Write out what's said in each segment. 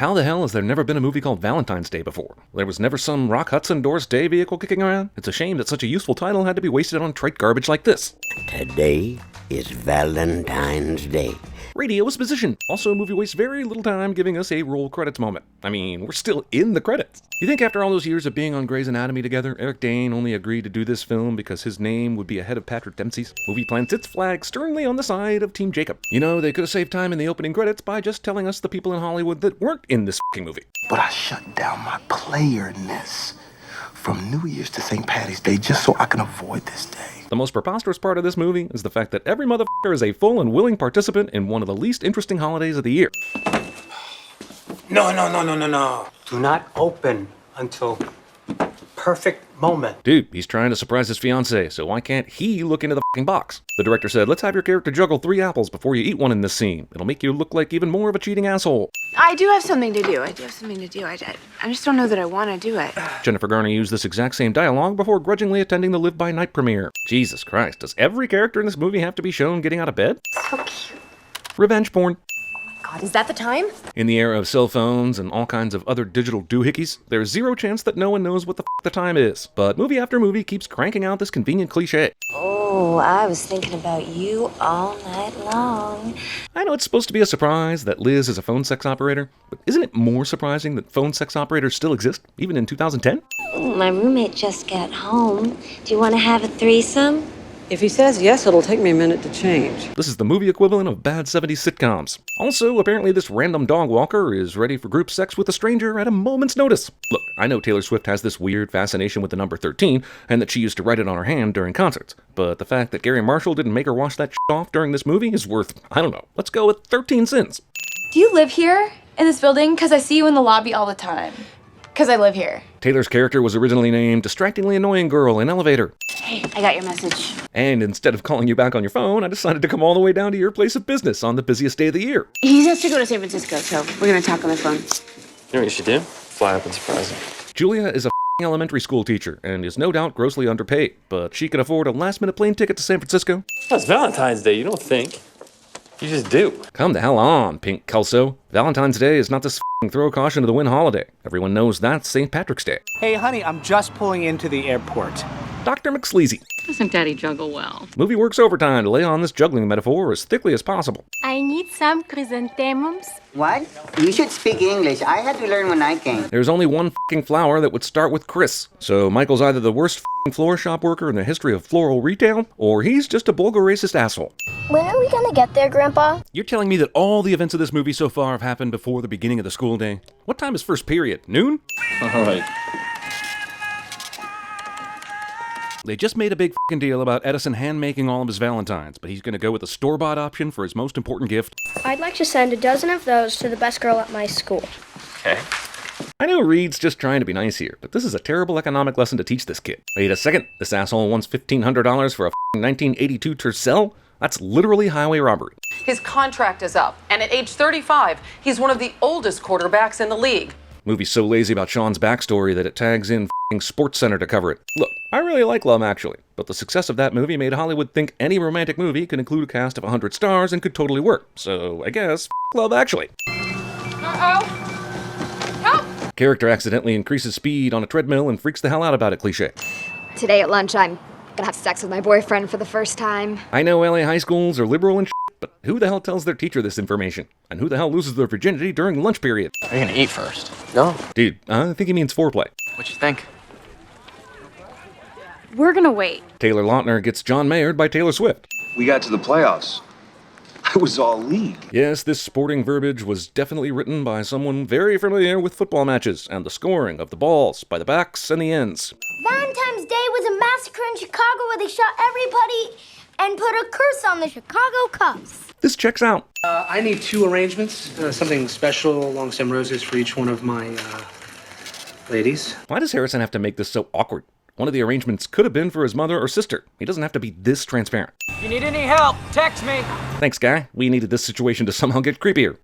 How the hell has there never been a movie called Valentine's Day before? There was never some Rock Hudson-endorsed day vehicle kicking around? It's a shame that such a useful title had to be wasted on trite garbage like this. Today is Valentine's Day. Radio exposition. Also, a movie wastes very little time giving us a roll credits moment. I mean, we're still in the credits. You think after all those years of being on Grey's Anatomy together, Eric Dane only agreed to do this film because his name would be ahead of Patrick Dempsey's? Movie plants its flag sternly on the side of Team Jacob. You know, they could have saved time in the opening credits by just telling us the people in Hollywood that weren't in this f***ing movie. But I shut down my playerness from New Year's to St. Patty's Day just so I can avoid this day. The most preposterous part of this movie is the fact that every motherfucker is a full and willing participant in one of the least interesting holidays of the year. No. Do not open until perfect moment. Dude, he's trying to surprise his fiancée, so why can't he look into the fucking box? The director said, let's have your character juggle 3 apples before you eat one in this scene. It'll make you look like even more of a cheating asshole. I do have something to do. I just don't know that I want to do it. Jennifer Garner used this exact same dialogue before grudgingly attending the Live by Night premiere. Jesus Christ, does every character in this movie have to be shown getting out of bed? So cute. Revenge porn. God, is that the time? In the era of cell phones and all kinds of other digital doohickeys, there's zero chance that no one knows what the f*** the time is. But movie after movie keeps cranking out this convenient cliche. Oh, I was thinking about you all night long. I know it's supposed to be a surprise that Liz is a phone sex operator, but isn't it more surprising that phone sex operators still exist, even in 2010? My roommate just got home. Do you want to have a threesome? If he says yes, it'll take me a minute to change. This is the movie equivalent of bad 70s sitcoms. Also, apparently this random dog walker is ready for group sex with a stranger at a moment's notice. Look, I know Taylor Swift has this weird fascination with the number 13, and that she used to write it on her hand during concerts. But the fact that Gary Marshall didn't make her wash that shit off during this movie is worth, I don't know, let's go with 13 cents. Do you live here in this building? Because I see you in the lobby all the time. Because I live here. Taylor's character was originally named Distractingly Annoying Girl in Elevator. Hey, I got your message. And instead of calling you back on your phone, I decided to come all the way down to your place of business on the busiest day of the year. He has to go to San Francisco, so we're going to talk on the phone. You know what you should do? Fly up and surprise him. Julia is a f***ing elementary school teacher and is no doubt grossly underpaid, but she can afford a last-minute plane ticket to San Francisco. Oh, it's Valentine's Day, you don't think. You just do. Come the hell on, Pink Kelso. Valentine's Day is not this f***ing throw caution to the wind holiday. Everyone knows that's St. Patrick's Day. Hey, honey, I'm just pulling into the airport. Dr. McSleazy. Doesn't Daddy juggle well? Movie works overtime to lay on this juggling metaphor as thickly as possible. I need some chrysanthemums. What? You should speak English. I had to learn when I came. There's only one f***ing flower that would start with Chris, so Michael's either the worst f***ing floor shop worker in the history of floral racist, or he's just a vulgar racist asshole. When are we gonna get there, Grandpa? You're telling me that all the events of this movie so far have happened before the beginning of the school day? What time is first period? Noon? All right. They just made a big f***ing deal about Edison hand-making all of his Valentines, but he's gonna go with the store-bought option for his most important gift. I'd like to send a dozen of those to the best girl at my school. Okay. I know Reed's just trying to be nice here, but this is a terrible economic lesson to teach this kid. Wait a second, this asshole wants $1,500 for a f***ing 1982 Tercel? That's literally highway robbery. His contract is up, and at age 35, he's one of the oldest quarterbacks in the league. Movie's so lazy about Sean's backstory that it tags in f***ing Sports Center to cover it. Look, I really like Love Actually, but the success of that movie made Hollywood think any romantic movie could include a cast of 100 stars and could totally work. So I guess, Love Actually. Uh-oh. Help! Character accidentally increases speed on a treadmill and freaks the hell out about it cliche. Today at lunch, I'm gonna have sex with my boyfriend for the first time. I know LA high schools are liberal and but who the hell tells their teacher this information? And who the hell loses their virginity during lunch period? Are you gonna eat first? No. Dude, I think he means foreplay. What you think? We're gonna wait. Taylor Lautner gets John Mayered by Taylor Swift. We got to the playoffs. I was all league. Yes, this sporting verbiage was definitely written by someone very familiar with football matches and the scoring of the balls by the backs and the ends. Valentine's Day was a massacre in Chicago where they shot everybody and put a curse on the Chicago Cubs. This checks out. I need 2 arrangements, something special, long stem roses for each one of my, ladies. Why does Harrison have to make this so awkward? One of the arrangements could have been for his mother or sister. He doesn't have to be this transparent. If you need any help, text me. Thanks, guy. We needed this situation to somehow get creepier.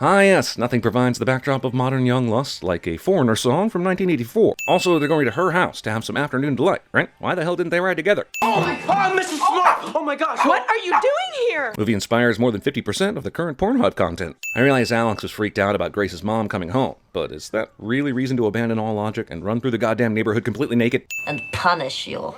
Ah yes, nothing provides the backdrop of modern young lust like a Foreigner song from 1984. Also, they're going to her house to have some afternoon delight, right? Why the hell didn't they ride together? Oh my God, Mrs. Smart! Oh my gosh! What are you doing here? Movie inspires more than 50% of the current Pornhub content. I realize Alex was freaked out about Grace's mom coming home, but is that really reason to abandon all logic and run through the goddamn neighborhood completely naked? And punish you.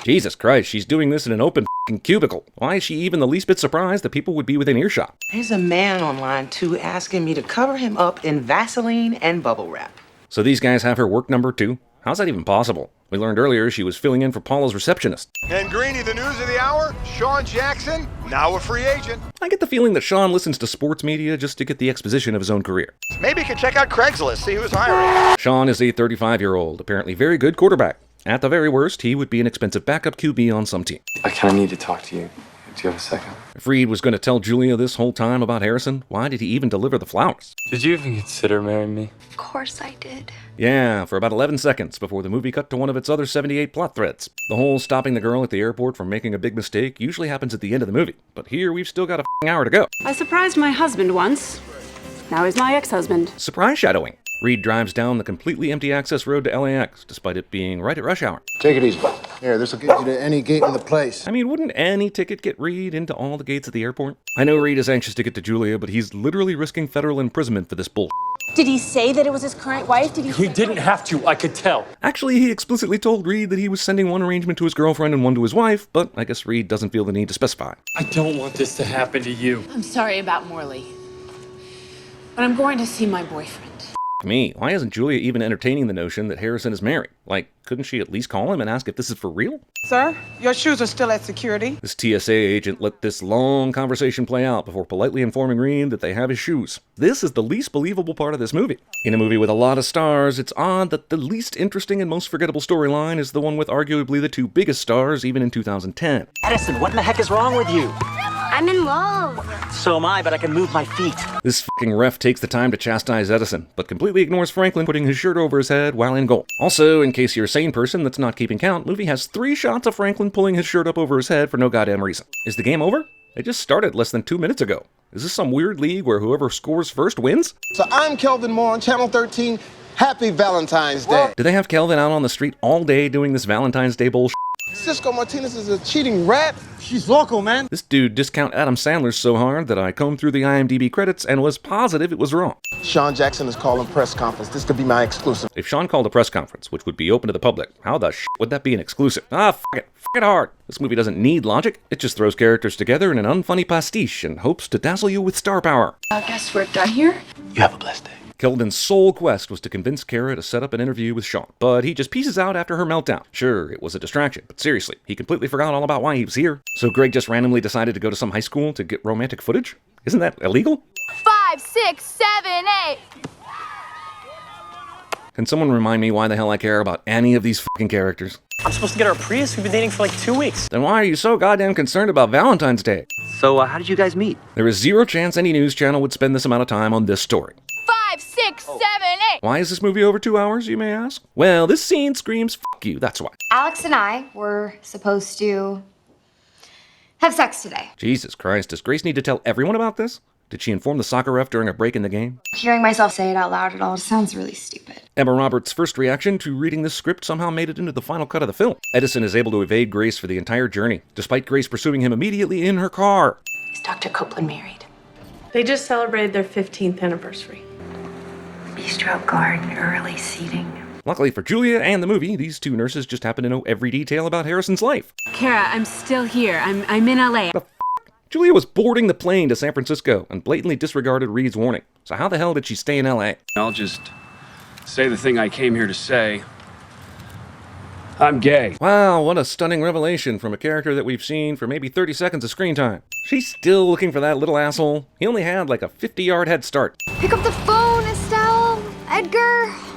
Jesus Christ, she's doing this in an open f***ing cubicle. Why is she even the least bit surprised that people would be within earshot? There's a man online, too, asking me to cover him up in Vaseline and bubble wrap. So these guys have her work number too? How's that even possible? We learned earlier she was filling in for Paula's receptionist. And Greeny, the news of the hour, Sean Jackson, now a free agent. I get the feeling that Sean listens to sports media just to get the exposition of his own career. Maybe you can check out Craigslist, see who's hiring. Sean is a 35-year-old, apparently very good quarterback. At the very worst, he would be an expensive backup QB on some team. I kind of need to talk to you. Do you have a second? If Reed was going to tell Julia this whole time about Harrison, why did he even deliver the flowers? Did you even consider marrying me? Of course I did. Yeah, for about 11 seconds before the movie cut to one of its other 78 plot threads. The whole stopping the girl at the airport from making a big mistake usually happens at the end of the movie, but here we've still got a f***ing hour to go. I surprised my husband once. Now he's my ex-husband. Surprise shadowing. Reed drives down the completely empty access road to LAX, despite it being right at rush hour. Take it easy. Here, this'll get you to any gate in the place. I mean, wouldn't any ticket get Reed into all the gates at the airport? I know Reed is anxious to get to Julia, but he's literally risking federal imprisonment for this bull. Did he say that it was his current wife? He didn't have to, I could tell. Actually, he explicitly told Reed that he was sending one arrangement to his girlfriend and one to his wife, but I guess Reed doesn't feel the need to specify. I don't want this to happen to you. I'm sorry about Morley, but I'm going to see my boyfriend. Me, why isn't Julia even entertaining the notion that Harrison is married? Like, couldn't she at least call him and ask if this is for real? Sir, your shoes are still at security. This TSA agent let this long conversation play out before politely informing Reed that they have his shoes. This is the least believable part of this movie. In a movie with a lot of stars, it's odd that the least interesting and most forgettable storyline is the one with arguably the two biggest stars, even in 2010. Edison, what in the heck is wrong with you? I'm in love. So am I, but I can move my feet. This fucking ref takes the time to chastise Edison, but completely ignores Franklin putting his shirt over his head while in goal. Also, in case you're a sane person that's not keeping count, movie has 3 shots of Franklin pulling his shirt up over his head for no goddamn reason. Is the game over? It just started less than 2 minutes ago. Is this some weird league where whoever scores first wins? So I'm Kelvin Moore on Channel 13. Happy Valentine's Day. Do they have Kelvin out on the street all day doing this Valentine's Day bullshit? Cisco Martinez is a cheating rat. She's local, man. This dude discount Adam Sandler so hard that I combed through the IMDb credits and was positive it was wrong. Sean Jackson is calling press conference. This could be my exclusive. If Sean called a press conference, which would be open to the public, how the shit would that be an exclusive? Ah, f it hard. This movie doesn't need logic. It just throws characters together in an unfunny pastiche and hopes to dazzle you with star power. I guess we're done here. You have a blessed day. Kelvin's sole quest was to convince Kara to set up an interview with Sean, but he just pieces out after her meltdown. Sure, it was a distraction, but seriously, he completely forgot all about why he was here. So Greg just randomly decided to go to some high school to get romantic footage? Isn't that illegal? 5, 6, 7, 8. Can someone remind me why the hell I care about any of these fucking characters? I'm supposed to get our Prius. We've been dating for like 2 weeks. Then why are you so goddamn concerned about Valentine's Day? So, how did you guys meet? There is zero chance any news channel would spend this amount of time on this story. 5, 6, 7, 8. Why is this movie over 2 hours, you may ask? Well, this scene screams fuck you, that's why. Alex and I were supposed to have sex today. Jesus Christ, does Grace need to tell everyone about this? Did she inform the soccer ref during a break in the game? Hearing myself say it out loud at all sounds really stupid. Emma Roberts' first reaction to reading this script somehow made it into the final cut of the film. Edison is able to evade Grace for the entire journey, despite Grace pursuing him immediately in her car. Is Dr. Copeland married? They just celebrated their 15th anniversary. Bistro garden, early seating. Luckily for Julia and the movie, these two nurses just happen to know every detail about Harrison's life. Kara, I'm still here. I'm in LA. Julia was boarding the plane to San Francisco and blatantly disregarded Reed's warning. So how the hell did she stay in LA? I'll just say the thing I came here to say. I'm gay. Wow, what a stunning revelation from a character that we've seen for maybe 30 seconds of screen time. She's still looking for that little asshole. He only had like a 50-yard head start. Pick up the phone, Estelle. Edgar.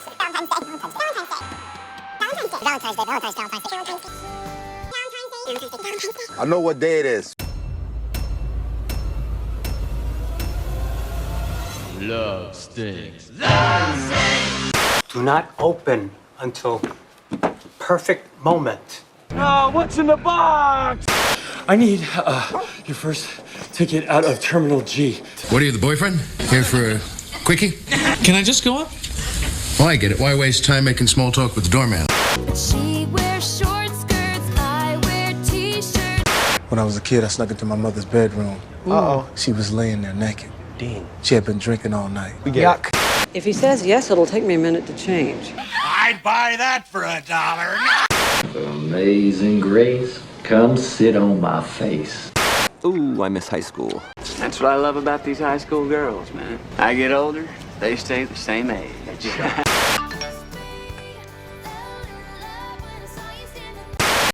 Valentine's Day. Valentine's Day. Valentine's Day. I know what day it is. Love stings. Do not open until perfect moment. Oh, what's in the box? I need your first ticket out of Terminal G. What are you, the boyfriend? Here for a quickie? Can I just go up? Well, I get it. Why waste time making small talk with the doorman? She wears short skirts, I wear t-shirts. When I was a kid, I snuck into my mother's bedroom. Uh-oh. She was laying there naked. Dean. She had been drinking all night. Yuck. If he says yes, it'll take me a minute to change. I'd buy that for $1. Amazing Grace, come sit on my face. Ooh, I miss high school. That's what I love about these high school girls, man. I get older, they stay the same age.